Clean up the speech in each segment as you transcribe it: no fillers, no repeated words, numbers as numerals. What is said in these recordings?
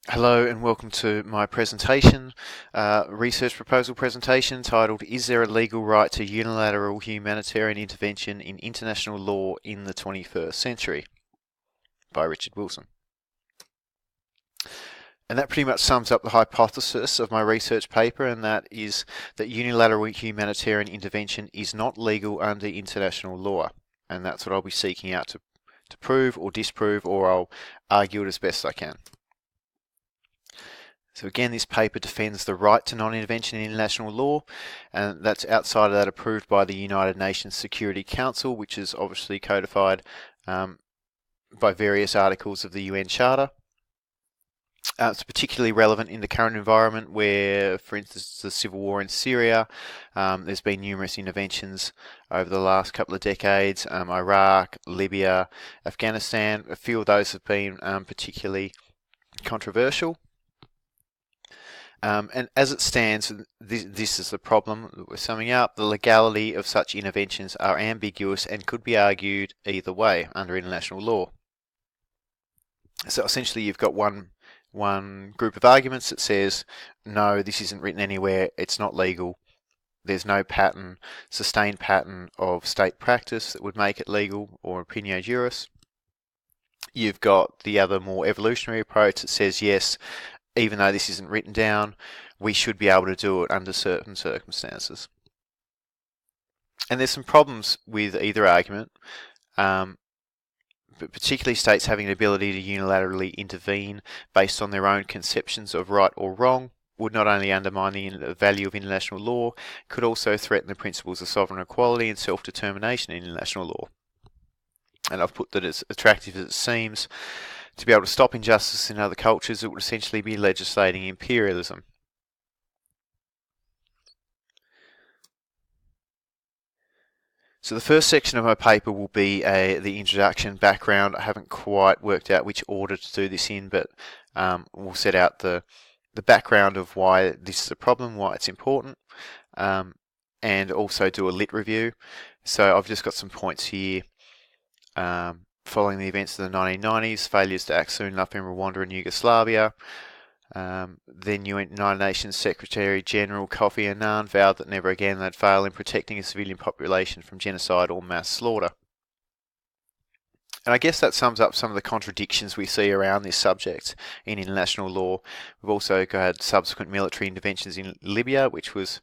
Hello and welcome to my presentation, research proposal presentation titled "Is there a legal right to unilateral humanitarian intervention in international law in the 21st century?" by Richard Wilson. And that pretty much sums up the hypothesis of my research paper, and that is that unilateral humanitarian intervention is not legal under international law. And that's what I'll be seeking out to prove or disprove, or I'll argue it as best I can. So again, this paper defends the right to non-intervention in international law, and that's outside of that approved by the United Nations Security Council, which is obviously codified by various articles of the UN Charter. It's particularly relevant in the current environment where, for instance, the civil war in Syria, there's been numerous interventions over the last couple of decades, Iraq, Libya, Afghanistan. A few of those have been particularly controversial. And as it stands, this is the problem that we're summing up. The legality of such interventions are ambiguous and could be argued either way under international law. So essentially you've got one group of arguments that says, no, this isn't written anywhere, it's not legal, there's no pattern, sustained pattern of state practice that would make it legal or opinio juris. You've got the other more evolutionary approach that says, yes, even though this isn't written down, we should be able to do it under certain circumstances. And there's some problems with either argument, but particularly states having the ability to unilaterally intervene based on their own conceptions of right or wrong would not only undermine the value of international law, could also threaten the principles of sovereign equality and self-determination in international law. And I've put that as attractive as it seems, to be able to stop injustice in other cultures, it would essentially be legislating imperialism. So the first section of my paper will be the introduction, background. I haven't quite worked out which order to do this in, but we'll set out the background of why this is a problem, why it's important, and also do a lit review. So I've just got some points here. Following the events of the 1990s, failures to act soon enough in Rwanda and Yugoslavia. Then United Nations Secretary General Kofi Annan vowed that never again they'd fail in protecting a civilian population from genocide or mass slaughter. And I guess that sums up some of the contradictions we see around this subject in international law. We've also had subsequent military interventions in Libya, which was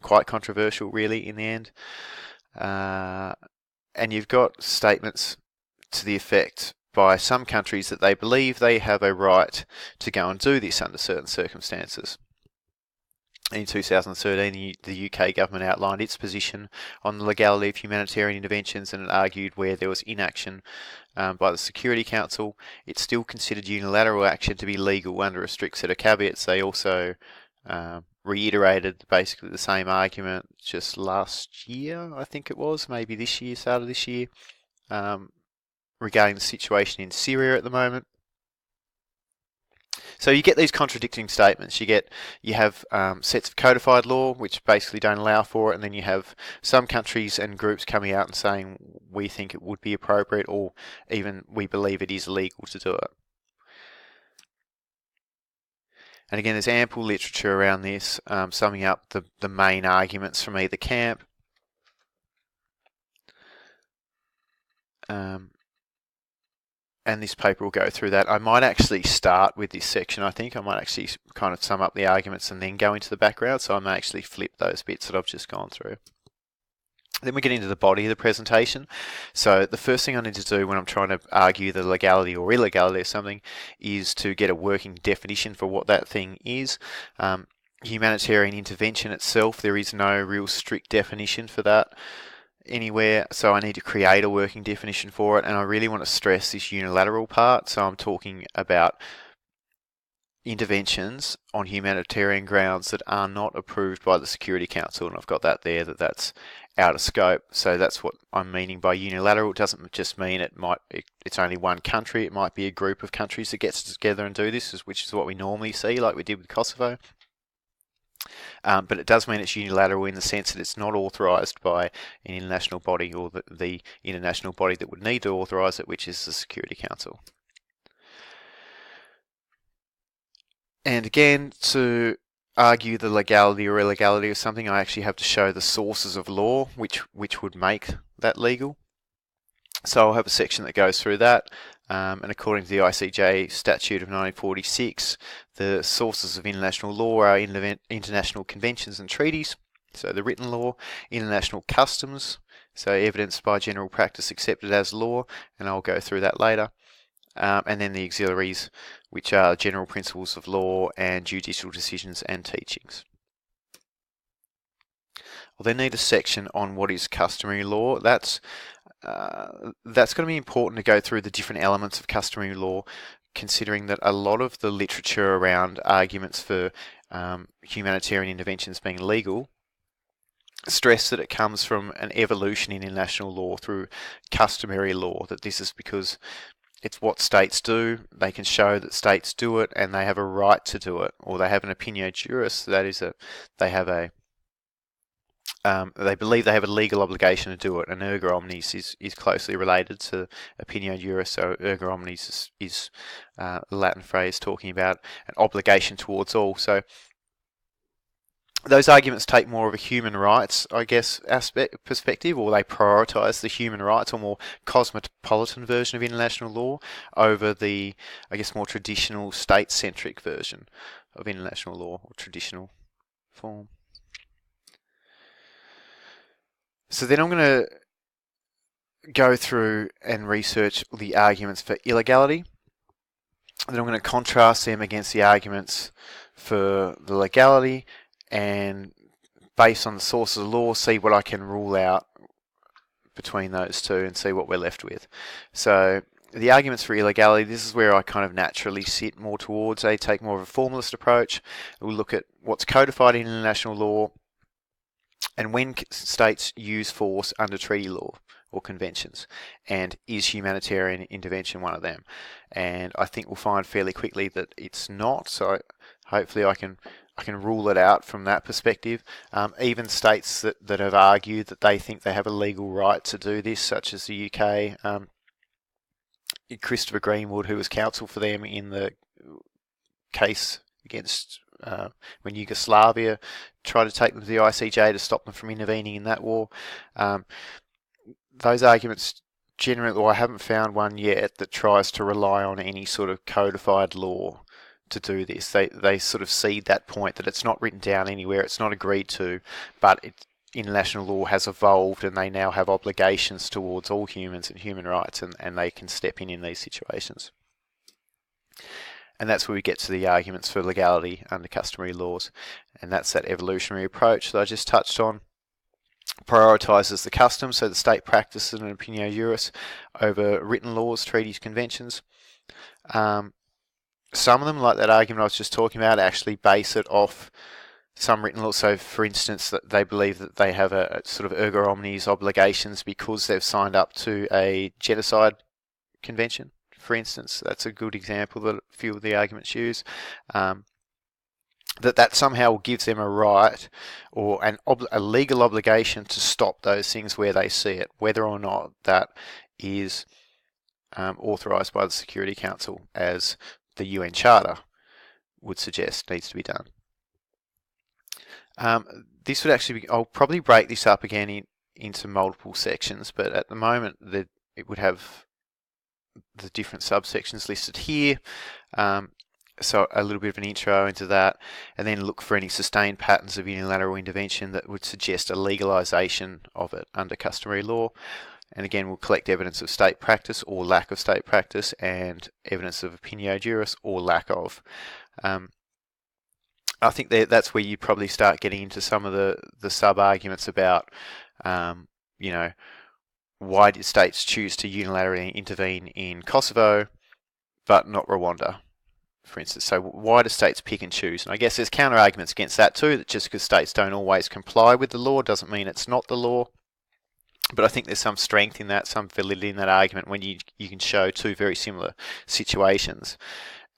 quite controversial really in the end. And you've got statements to the effect by some countries that they believe they have a right to go and do this under certain circumstances. In 2013, the UK government outlined its position on the legality of humanitarian interventions, and it argued where there was inaction by the Security Council, it still considered unilateral action to be legal under a strict set of caveats. They also reiterated basically the same argument just last year, I think it was, maybe this year, start of this year, regarding the situation in Syria at the moment. So you get these contradicting statements. You have sets of codified law which basically don't allow for it, and then you have some countries and groups coming out and saying we think it would be appropriate, or even we believe it is legal to do it. And again, there's ample literature around this, summing up the main arguments from either camp. And this paper will go through that. I might actually start with this section, I think. I might actually kind of sum up the arguments and then go into the background, so I may actually flip those bits that I've just gone through. Then we get into the body of the presentation. So the first thing I need to do when I'm trying to argue the legality or illegality of something is to get a working definition for what that thing is. Humanitarian intervention itself, there is no real strict definition for that anywhere, so I need to create a working definition for it, and I really want to stress this unilateral part. So I'm talking about interventions on humanitarian grounds that are not approved by the Security Council, and I've got that there, that's out of scope. So that's what I'm meaning by unilateral. It doesn't just mean it's only one country. It might be a group of countries that gets together and do this, which is what we normally see, like we did with Kosovo. But it does mean it's unilateral in the sense that it's not authorised by an international body, or the international body that would need to authorise it, which is the Security Council. And again, to argue the legality or illegality of something, I actually have to show the sources of law which would make that legal. So I'll have a section that goes through that. And according to the ICJ Statute of 1946, the sources of international law are international conventions and treaties, so the written law, international customs, so evidenced by general practice accepted as law, and I'll go through that later. And then the auxiliaries, which are general principles of law and judicial decisions and teachings. We'll then need a section on what is customary law. That's going to be important to go through the different elements of customary law, considering that a lot of the literature around arguments for humanitarian interventions being legal stress that it comes from an evolution in international law through customary law, that this is because it's what states do, they can show that states do it, and they have a right to do it, or they have an opinio juris, that is, they have a they believe they have a legal obligation to do it, and erga omnes is closely related to opinio juris. So erga omnes is a Latin phrase talking about an obligation towards all. So those arguments take more of a human rights, I guess, perspective, or they prioritise the human rights or more cosmopolitan version of international law over the, I guess, more traditional state-centric version of international law, or traditional form. So then I'm going to go through and research the arguments for illegality. Then I'm going to contrast them against the arguments for the legality, and based on the sources of law, see what I can rule out between those two and see what we're left with. So the arguments for illegality, this is where I kind of naturally sit more towards. I take more of a formalist approach. We'll look at what's codified in international law and when states use force under treaty law or conventions, and is humanitarian intervention one of them? And I think we'll find fairly quickly that it's not, so hopefully I can rule it out from that perspective. Even states that have argued that they think they have a legal right to do this, such as the UK, Christopher Greenwood, who was counsel for them in the case against when Yugoslavia tried to take them to the ICJ to stop them from intervening in that war. Those arguments generally, well, I haven't found one yet that tries to rely on any sort of codified law to do this. They sort of see that point that it's not written down anywhere, it's not agreed to, but international law has evolved and they now have obligations towards all humans and human rights, and they can step in these situations. And that's where we get to the arguments for legality under customary laws, and that's that evolutionary approach that I just touched on. Prioritises the custom, so the state practices an opinio juris over written laws, treaties, conventions. Some of them, like that argument I was just talking about, actually base it off some written laws. So, for instance, that they believe that they have a sort of erga omnes obligations because they've signed up to a genocide convention, for instance. That's a good example that a few of the arguments use. That somehow gives them a right or a legal obligation to stop those things where they see it, whether or not that is authorised by the Security Council, as the UN Charter would suggest needs to be done. This would actually be, I'll probably break this up again into multiple sections, but at the moment it would have the different subsections listed here. So a little bit of an intro into that, and then look for any sustained patterns of unilateral intervention that would suggest a legalisation of it under customary law. And again, we'll collect evidence of state practice or lack of state practice, and evidence of opinio juris or lack of. I think that's where you probably start getting into some of the sub-arguments about, you know, why did states choose to unilaterally intervene in Kosovo but not Rwanda, for instance? So why do states pick and choose? And I guess there's counter-arguments against that too, that just because states don't always comply with the law doesn't mean it's not the law. But I think there's some strength in that, some validity in that argument when you can show two very similar situations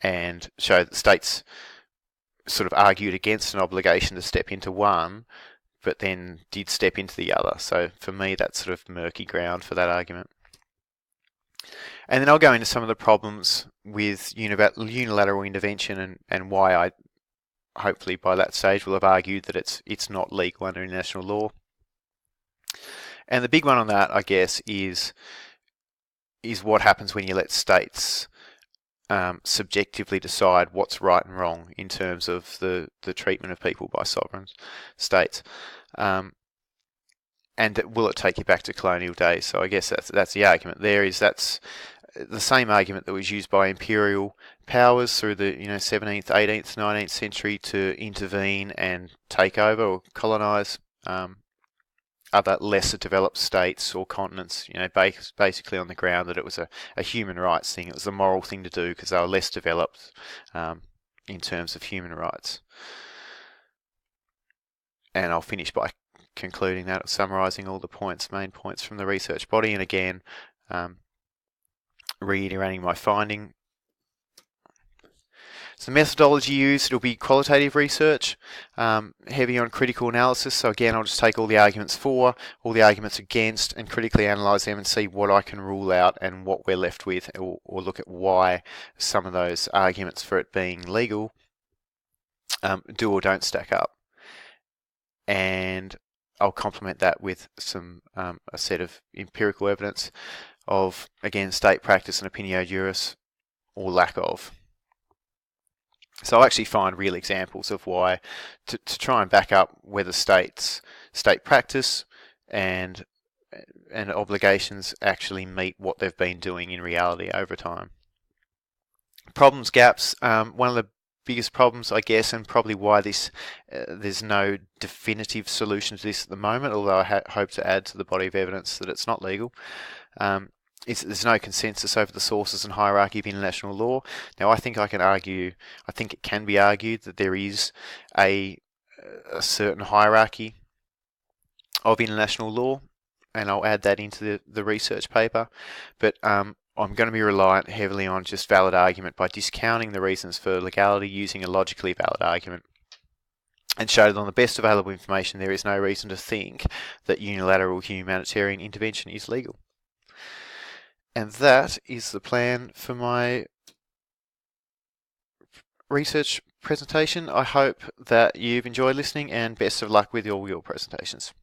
and show that states sort of argued against an obligation to step into one, but then did step into the other. So for me, that's sort of murky ground for that argument. And then I'll go into some of the problems with unilateral intervention and why I hopefully by that stage will have argued that it's not legal under international law. And the big one on that, I guess, is what happens when you let states subjectively decide what's right and wrong in terms of the treatment of people by sovereign states. And will it take you back to colonial days? So I guess that's the argument there. That's the same argument that was used by imperial powers through the 17th, 18th, 19th century to intervene and take over or colonize other lesser developed states or continents, basically on the ground that it was a human rights thing. It was a moral thing to do because they were less developed in terms of human rights. And I'll finish by concluding that, summarising all the main points from the research body, and again reiterating my finding. So the methodology used, it'll be qualitative research, heavy on critical analysis. So again, I'll just take all the arguments for, all the arguments against, and critically analyse them and see what I can rule out and what we're left with, or look at why some of those arguments for it being legal do or don't stack up. And I'll complement that with some a set of empirical evidence of, again, state practice and opinio juris, or lack of. So I'll actually find real examples of why, to try and back up whether state practice and obligations actually meet what they've been doing in reality over time. Problems, gaps. One of the biggest problems, I guess, and probably why there's no definitive solution to this at the moment, although I hope to add to the body of evidence that it's not legal, there's no consensus over the sources and hierarchy of international law. Now, I think it can be argued that there is a certain hierarchy of international law, and I'll add that into the research paper, but I'm going to be reliant heavily on just valid argument by discounting the reasons for legality using a logically valid argument, and show that on the best available information there is no reason to think that unilateral humanitarian intervention is legal. And that is the plan for my research presentation. I hope that you've enjoyed listening, and best of luck with all your presentations.